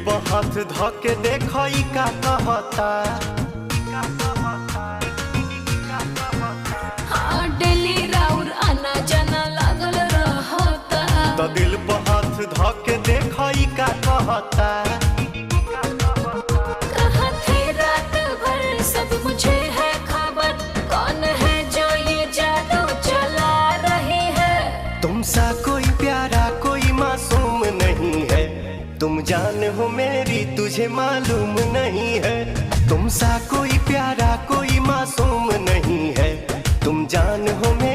पर हाथ धके देखो ई का कहता। हाँ डेली राउर आना जाना लागल रहता। तो दिल पर हाथ धके देखो ई का कहता। कहाँ थे रात भर सब मुझे है खबर, कौन है जो ये जादू चला रही है। तुम सा कोई प्यारा कोई मासूम नहीं है, तुम जान हो मेरी तुझे मालूम नहीं है। तुम सा कोई प्यारा कोई मासूम नहीं है, तुम जान हो मेरी